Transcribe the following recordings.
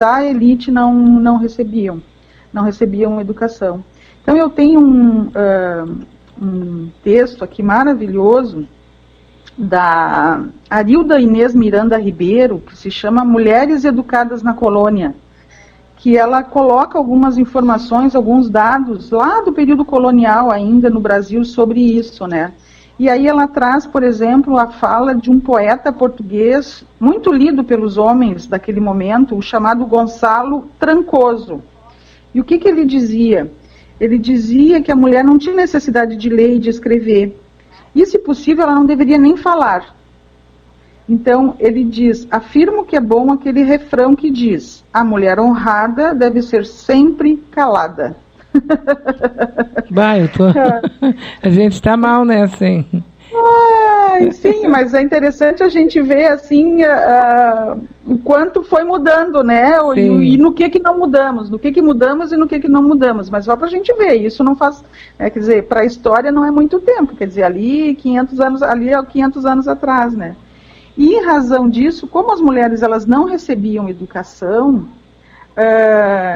da elite não recebiam educação. Então eu tenho um texto aqui maravilhoso da Arilda Inês Miranda Ribeiro, que se chama Mulheres Educadas na Colônia, que ela coloca algumas informações, alguns dados lá do período colonial ainda no Brasil sobre isso, né? E aí ela traz, por exemplo, a fala de um poeta português muito lido pelos homens daquele momento, o chamado Gonçalo Trancoso. E o que ele dizia? Ele dizia que a mulher não tinha necessidade de ler e de escrever. E, se possível, ela não deveria nem falar. Então, ele diz, afirmo que é bom aquele refrão que diz, a mulher honrada deve ser sempre calada. Vai, a gente está mal nessa, hein? Sim, mas é interessante a gente ver, assim, o quanto foi mudando, né? E no que não mudamos, no que mudamos e no que não mudamos. Mas só para a gente ver, isso não faz... quer dizer, para a história não é muito tempo, quer dizer, ali 500 anos atrás, né? E em razão disso, como as mulheres elas não recebiam educação,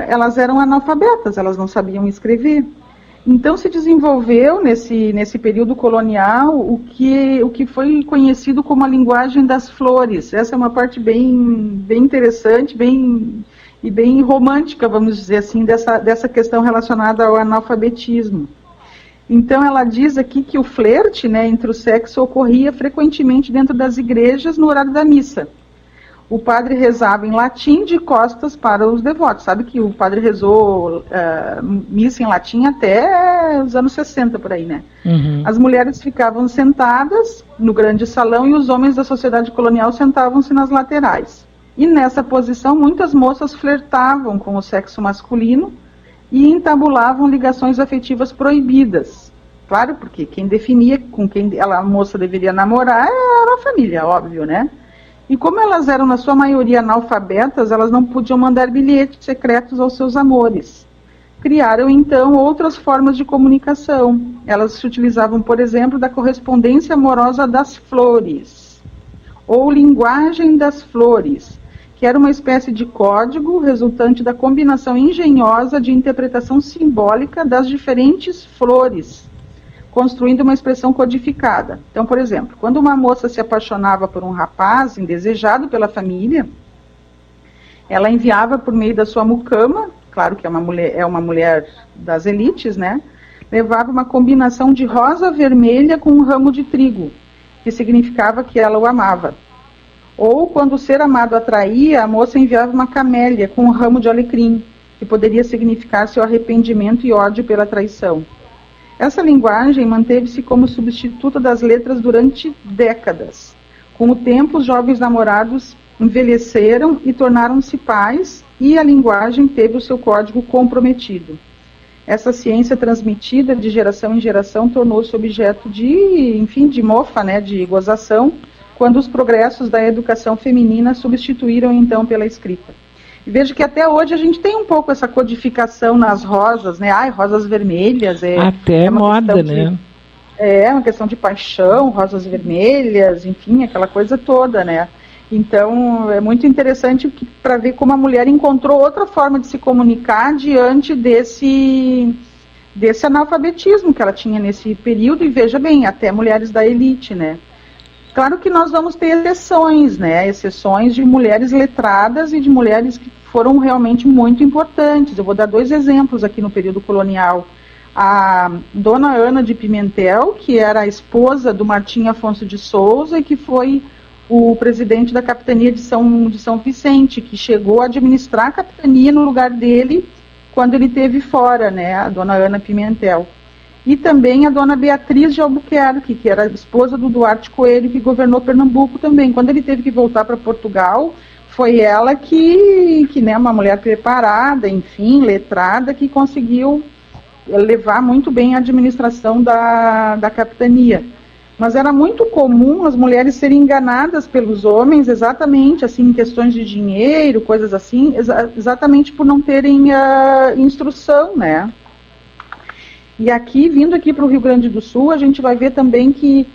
elas eram analfabetas, elas não sabiam escrever. Então se desenvolveu nesse período colonial o que foi conhecido como a linguagem das flores. Essa é uma parte bem interessante, bem romântica, vamos dizer assim, dessa questão relacionada ao analfabetismo. Então ela diz aqui que o flerte, né, entre o sexo ocorria frequentemente dentro das igrejas no horário da missa. O padre rezava em latim de costas para os devotos. Sabe que o padre rezou missa em latim até os anos 60, por aí, né? Uhum. As mulheres ficavam sentadas no grande salão e os homens da sociedade colonial sentavam-se nas laterais. E nessa posição, muitas moças flertavam com o sexo masculino e entabulavam ligações afetivas proibidas. Claro, porque quem definia com quem a moça deveria namorar era a família, óbvio, né? E como elas eram, na sua maioria, analfabetas, elas não podiam mandar bilhetes secretos aos seus amores. Criaram, então, outras formas de comunicação. Elas se utilizavam, por exemplo, da correspondência amorosa das flores, ou linguagem das flores, que era uma espécie de código resultante da combinação engenhosa de interpretação simbólica das diferentes flores, construindo uma expressão codificada. Então, por exemplo, quando uma moça se apaixonava por um rapaz indesejado pela família, ela enviava por meio da sua mucama, claro que é uma mulher das elites, né? Levava uma combinação de rosa vermelha com um ramo de trigo, que significava que ela o amava. Ou, quando o ser amado atraía, a moça enviava uma camélia com um ramo de alecrim, que poderia significar seu arrependimento e ódio pela traição. Essa linguagem manteve-se como substituta das letras durante décadas. Com o tempo, os jovens namorados envelheceram e tornaram-se pais, e a linguagem teve o seu código comprometido. Essa ciência transmitida de geração em geração tornou-se objeto de mofa, né, de gozação, quando os progressos da educação feminina substituíram então pela escrita. E veja que até hoje a gente tem um pouco essa codificação nas rosas, né? Rosas vermelhas. Até moda, né? É uma questão de paixão, rosas vermelhas, enfim, aquela coisa toda, né? Então, é muito interessante para ver como a mulher encontrou outra forma de se comunicar diante desse analfabetismo que ela tinha nesse período, e veja bem, até mulheres da elite, né? Claro que nós vamos ter exceções, né? Exceções de mulheres letradas e de mulheres que foram realmente muito importantes. Eu vou dar 2 exemplos aqui no período colonial. A Dona Ana de Pimentel, que era a esposa do Martim Afonso de Souza e que foi o presidente da capitania de São Vicente, que chegou a administrar a capitania no lugar dele quando ele esteve fora, né? A Dona Ana Pimentel. E também a Dona Beatriz de Albuquerque, que era a esposa do Duarte Coelho, que governou Pernambuco também. Quando ele teve que voltar para Portugal, foi ela que né, uma mulher preparada, enfim, letrada, que conseguiu levar muito bem a administração da capitania. Mas era muito comum as mulheres serem enganadas pelos homens, exatamente, assim, em questões de dinheiro, coisas assim, exatamente por não terem instrução, né? E aqui, vindo aqui para o Rio Grande do Sul, a gente vai ver também que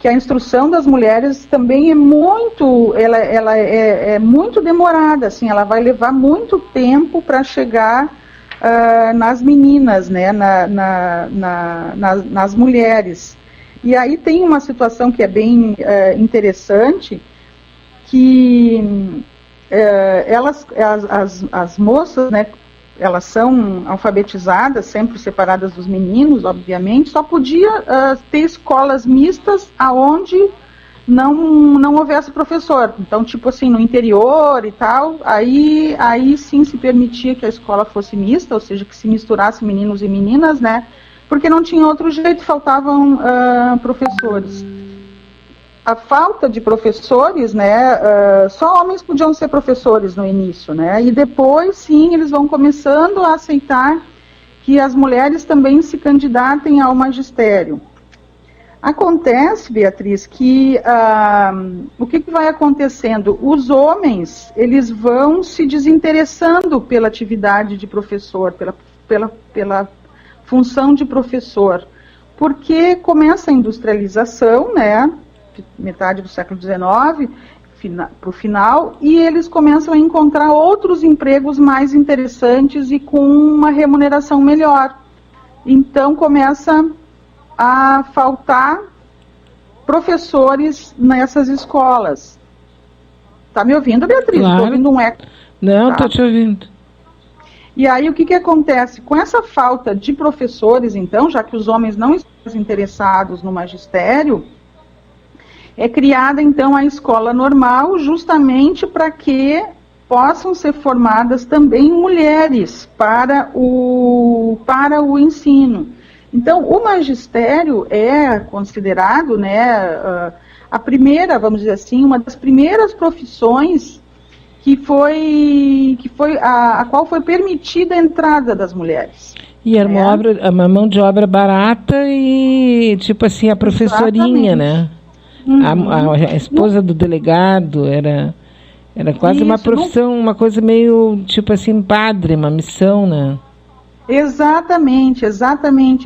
que a instrução das mulheres também é muito, ela é muito demorada, assim, ela vai levar muito tempo para chegar nas meninas, né, nas mulheres. E aí tem uma situação que é bem interessante, que as moças, né, elas são alfabetizadas, sempre separadas dos meninos, obviamente, só podia ter escolas mistas aonde não houvesse professor. Então, tipo assim, no interior e tal, aí sim se permitia que a escola fosse mista, ou seja, que se misturasse meninos e meninas, né? Porque não tinha outro jeito, faltavam professores. A falta de professores, né, só homens podiam ser professores no início, né, e depois, sim, eles vão começando a aceitar que as mulheres também se candidatem ao magistério. Acontece, Beatriz, que o que vai acontecendo? Os homens, eles vão se desinteressando pela atividade de professor, pela função de professor, porque começa a industrialização, né, metade do século XIX, para o final, e eles começam a encontrar outros empregos mais interessantes e com uma remuneração melhor. Então começa a faltar professores nessas escolas. Tá me ouvindo, Beatriz? Claro. Estou ouvindo um eco. Não, estou te ouvindo. E aí o que acontece? Com essa falta de professores, então, já que os homens não estão interessados no magistério, é criada, então, a escola normal, justamente para que possam ser formadas também mulheres para o ensino. Então, o magistério é considerado, né, a primeira, vamos dizer assim, uma das primeiras profissões a qual foi permitida a entrada das mulheres. E era uma mão de obra barata e, tipo assim, a professorinha, exatamente, né? A esposa do delegado era quase isso, uma profissão, uma coisa meio, tipo assim, padre, uma missão, né? Exatamente,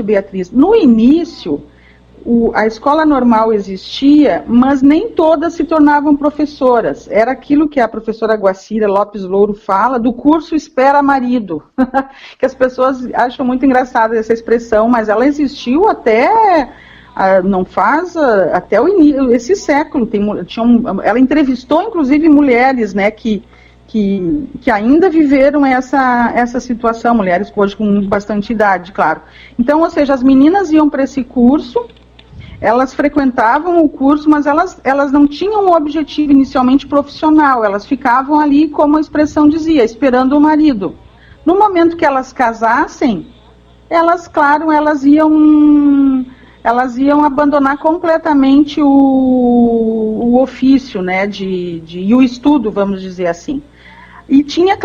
Beatriz. No início, a escola normal existia, mas nem todas se tornavam professoras. Era aquilo que a professora Guacira Lopes Louro fala, do curso espera marido. Que as pessoas acham muito engraçada essa expressão, mas ela existiu até... não faz até o início, esse século. Ela entrevistou, inclusive, mulheres, né, que ainda viveram essa situação, mulheres hoje com bastante idade, claro. Então, ou seja, as meninas iam para esse curso, elas frequentavam o curso, mas elas não tinham um objetivo inicialmente profissional, elas ficavam ali, como a expressão dizia, esperando o marido. No momento que elas casassem, elas iam abandonar completamente o ofício, né, e o estudo, vamos dizer assim. E tinha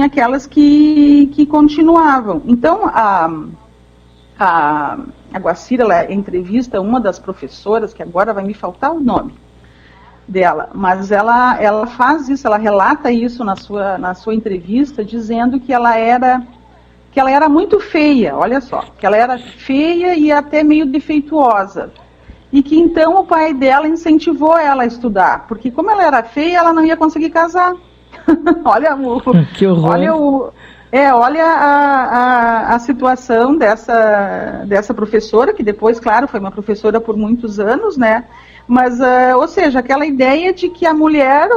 aquelas que continuavam. Então, a Guacira, ela entrevista uma das professoras, que agora vai me faltar o nome dela, mas ela faz isso, ela relata isso na sua entrevista, dizendo que ela era muito feia, olha só, que ela era feia e até meio defeituosa. E que então o pai dela incentivou ela a estudar, porque como ela era feia, ela não ia conseguir casar. Olha que horror. Olha a situação dessa professora, que depois, claro, foi uma professora por muitos anos, né? Mas, ou seja, aquela ideia de que a mulher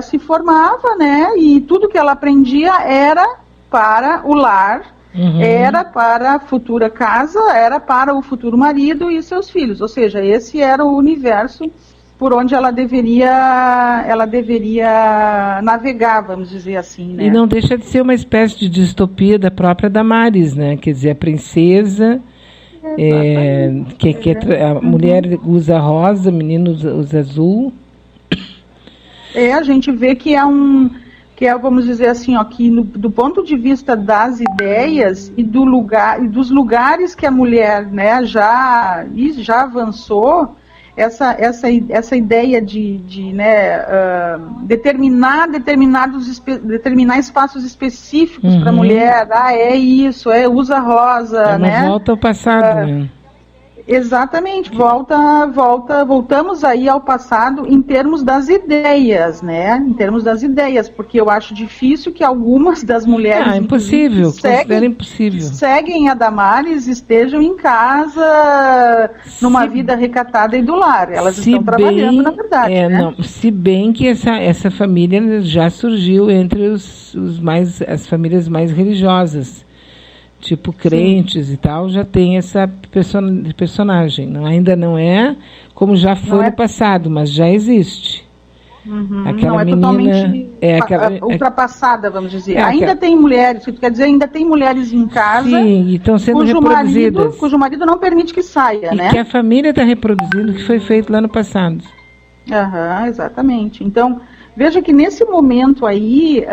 se formava, né? E tudo que ela aprendia era para o lar, era para a futura casa, era para o futuro marido e seus filhos. Ou seja, esse era o universo por onde ela deveria navegar, vamos dizer assim, né? E não deixa de ser uma espécie de distopia da própria Damares, né? Quer dizer, a princesa, a mulher usa rosa, o menino usa azul. A gente vê que vamos dizer assim, ó, que do ponto de vista das ideias e dos lugares que a mulher, né, já avançou, essa ideia de determinar espaços específicos para a mulher, usa rosa, é uma né? Volta ao passado, né? Exatamente, voltamos aí ao passado em termos das ideias, né? Em termos das ideias, porque eu acho difícil que algumas das mulheres impossível, seguem a Damares estejam em casa, numa vida recatada e do lar. Elas estão trabalhando, na verdade. Né? Não, se bem que essa família já surgiu entre as famílias mais religiosas. Tipo crentes Sim. e tal, já tem essa personagem. Ainda não é como já foi no passado, mas já existe. Aquela não é menina, totalmente ultrapassada, vamos dizer. Ainda tem mulheres, tu quer dizer, ainda tem mulheres em casa e estão sendo reproduzidas. Cujo marido não permite que saia, né? E que a família está reproduzindo o que foi feito lá no passado. Exatamente. Então, veja que nesse momento aí,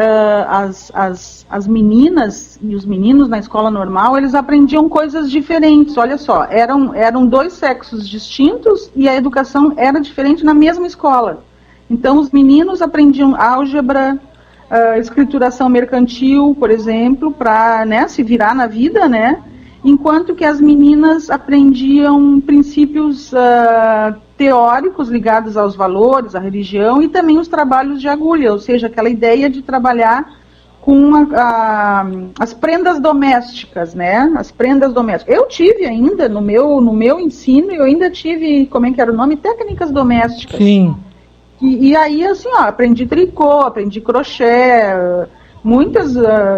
as meninas e os meninos na escola normal, eles aprendiam coisas diferentes, olha só, eram dois sexos distintos e a educação era diferente na mesma escola. Então, os meninos aprendiam álgebra, escrituração mercantil, por exemplo, para, né, se virar na vida, né? Enquanto que as meninas aprendiam princípios teóricos ligados aos valores, à religião e também os trabalhos de agulha, ou seja, aquela ideia de trabalhar com as prendas domésticas, né? As prendas domésticas. Eu tive ainda, no meu ensino, eu ainda tive, como é que era o nome? Técnicas domésticas. Sim. E aí, assim, aprendi tricô, aprendi crochê. Muitas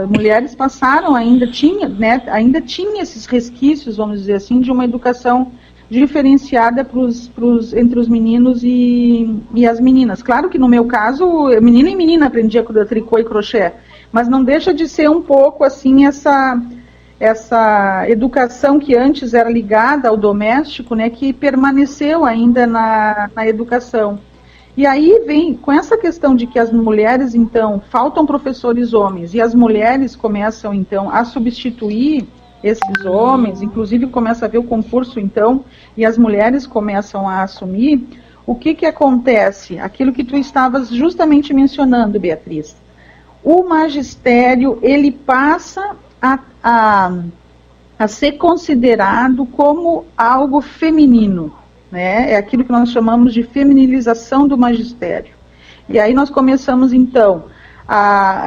mulheres passaram, ainda tinha esses resquícios, vamos dizer assim, de uma educação diferenciada entre os meninos e as meninas. Claro que no meu caso, menino e menina aprendia tricô e crochê, mas não deixa de ser um pouco assim essa educação que antes era ligada ao doméstico, né, que permaneceu ainda na educação. E aí vem, com essa questão de que as mulheres, então, faltam professores homens, e as mulheres começam, então, a substituir esses homens, inclusive começa a haver o concurso, então, e as mulheres começam a assumir, o que acontece? Aquilo que tu estavas justamente mencionando, Beatriz. O magistério, ele passa a ser considerado como algo feminino. Né? É aquilo que nós chamamos de feminilização do magistério. E aí nós começamos, então,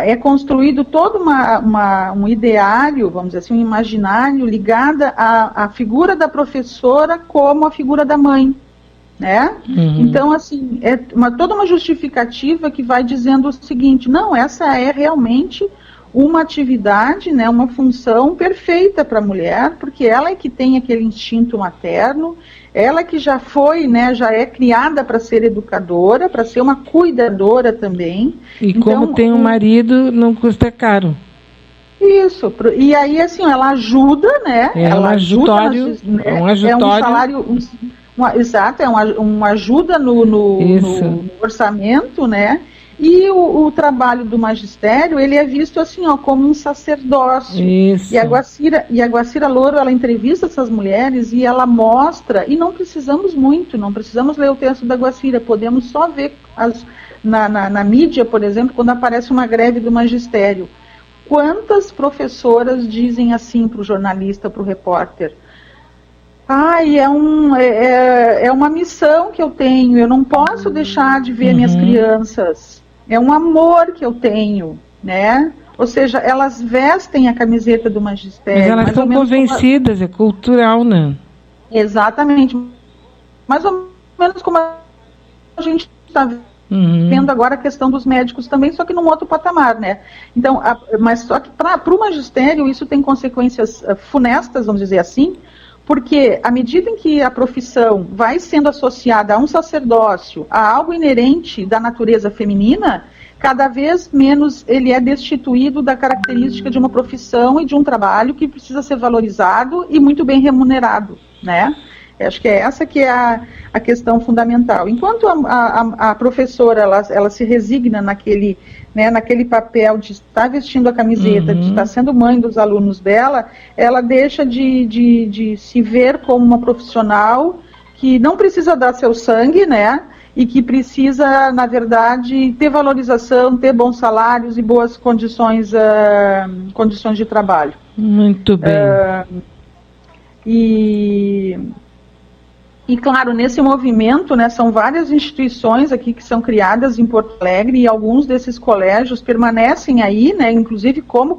é construído todo um ideário, vamos dizer assim, um imaginário ligado à figura da professora como a figura da mãe. Né? Então, assim, toda uma justificativa que vai dizendo o seguinte, não, essa é realmente uma atividade, né, uma função perfeita para a mulher, porque ela é que tem aquele instinto materno, ela que já foi, né, já é criada para ser educadora, para ser uma cuidadora também. E então, como tem um marido, não custa caro. Isso, e aí assim, ela ajuda, né? Ela ajuda, um ajutório. É um salário, exato, é uma ajuda no orçamento, né? E o trabalho do magistério, ele é visto assim, como um sacerdócio. Isso. E a Guacira Louro, ela entrevista essas mulheres e ela mostra, e não precisamos ler o texto da Guacira, podemos só ver na mídia, por exemplo, quando aparece uma greve do magistério. Quantas professoras dizem assim para o jornalista, para o repórter? É uma missão que eu tenho, eu não posso deixar de ver minhas crianças. É um amor que eu tenho, né? Ou seja, elas vestem a camiseta do magistério. Mas elas estão convencidas, é cultural, né? Exatamente. Mais ou menos como a gente está vendo agora a questão dos médicos também, só que num outro patamar, né? Então, mas só que para o magistério isso tem consequências funestas, vamos dizer assim, porque à medida em que a profissão vai sendo associada a um sacerdócio, a algo inerente da natureza feminina, cada vez menos ele é destituído da característica de uma profissão e de um trabalho que precisa ser valorizado e muito bem remunerado, né? Acho que é essa que é a questão fundamental. Enquanto a professora ela se resigna naquele papel de estar vestindo a camiseta, de estar sendo mãe dos alunos dela, ela deixa de se ver como uma profissional que não precisa dar seu sangue, né? E que precisa, na verdade, ter valorização, ter bons salários e boas condições de trabalho. Muito bem. E, claro, nesse movimento, né, são várias instituições aqui que são criadas em Porto Alegre e alguns desses colégios permanecem aí, né, inclusive como